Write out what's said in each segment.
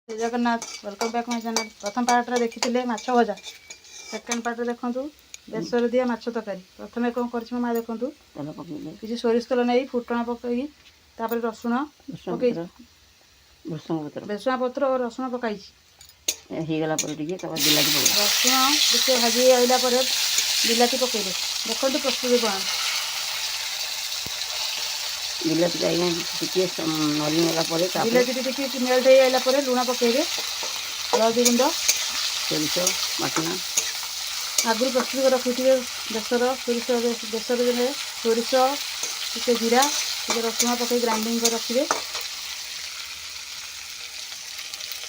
जय Jagannath welcome back my channel. प्रथम part देखी माछ भजा, सेकेंड पार्ट देखूँ बेसर दिया माछ तरकारी। प्रथम कौन कर माँ देखूँ किसी सोरिष तेल नहीं फुटण पकई रसुण पकई भेसुआ पत्र और रसुण पकई रसुण टे भाजी आइला बिलाती पकईले देखो प्रस्तुति कौन बिलाती बिलाती मेल्ट हो आइला लुण पकईबे हलदी गुंड सोरिष बाटना आगु प्रस्तुत कर रखिथे बेसर सोरिष बेसर सोरिष टे जीरा टे रसुण पकई ग्राइंडिंग कर रखिए।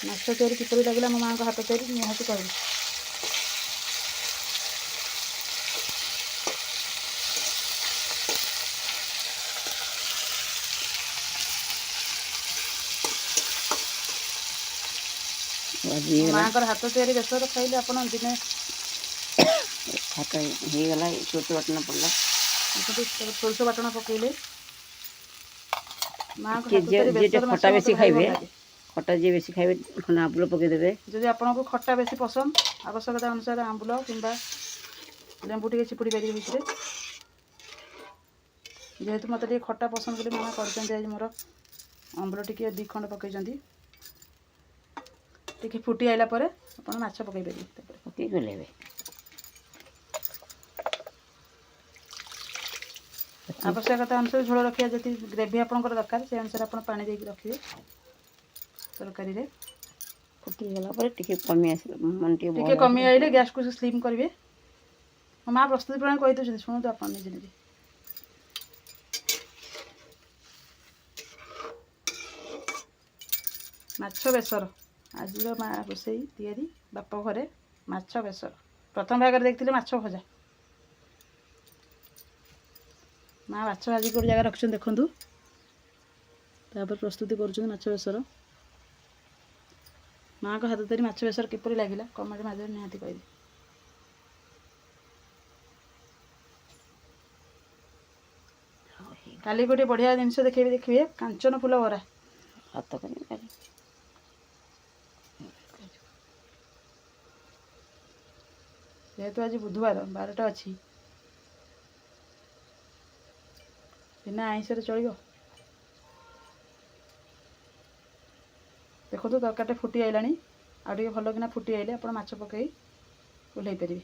माछ तैयारी किपरि लगे मो माँ हाथ तैयारी निहाती कहबी। माँ हाथ तैयारी बेसर खाइले आप दिने हाथ होगला सोरिष बाटना पड़ा सोरिष बाटना पकईले माँ खटा बेसी खाइबे खटा जी बेसी खाइबे खंडा आंबुल पकईदेवे। जदि आपको खट्टा बेसी पसंद आवश्यकता अनुसार आंबुल किंबा लेंबू टे चिपुड़ी पारे भितर जेहेतु मत खट्टा पसंद बोली मामा कर मोर आंबुल टे 2 खंड पकई टे फुटी आइला आप माछ पकई पारे पकई गलेबे आवश्यकता अनुसार झोल रखिए जी ग्रेवी आपंकर दरकार से अनुसार आप पानी देके रखिए तरकारी रे फुटीगला कमी टे कमी आइले गैस को स्लिम करेंगे। माँ प्रस्तुति प्रणाली कही दूसरी शुणु आप निजे निजे माछ बेसर आज माँ रोसई तैयारी बाप घरे माछ बेसर प्रथम भाग देखते माछ भजा माँ माछ भाजी गोटे जगह रखुच्च देखूँ प्रस्तुति कर माछ बेसर माँ को हाथ तैयारी माछ बेसर किपरि लगे कमेंट माध्यम निहाती कहबी। काली गोटे बढ़िया जिनस देखिए कांचन फूल बरा हाथ जेहेतु आज बुधवार 12टा अच्छी बिना आइंस चलो देखो तरकारी फुटी आइला आगे भल कि फुटी आइले आप माछ पकई ओह्ल पारे।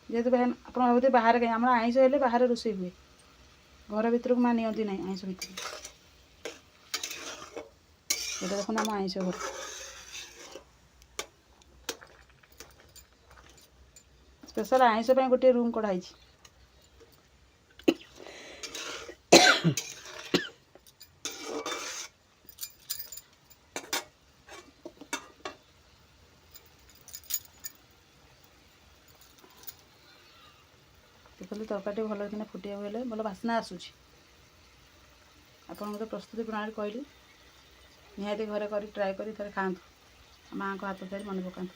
जेहेतु आप भावते बाहर कहीं आम आइंस हेल्ले बाहर रोषे हुए घर भर को माँ नियंती ना आइंस भितर ये देखो आम आइंस घर स्पेशल आइंस गोटे रूम कढ़ाई देखिए तरकारी भल कि फुटिया हेल्ले भल बास्ना आसूँ आपन प्रस्तुति प्रणाली कहली निहाती घरे कर ट्राए कर थे खातु माँ को हाथ तैयारी मन पका।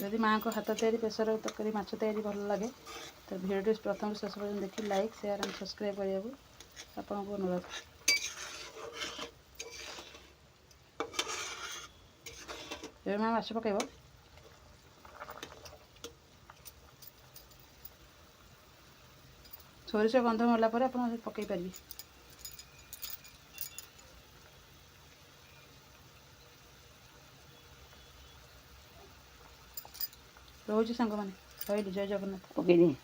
यदि माँ को हाथ तैयारी प्रेसर तरकारी माछ तैयारी भल लगे तो भिडियो प्रथम शेष पर्यटन देखिए लाइक शेयर एंड सब्सक्राइब करने को आपको अनुरोध। ये माँ माछ पकईब सोरिष गंध मला आप पकई पारे रोज सांग मैंने कहली जय जगन्नाथ पकई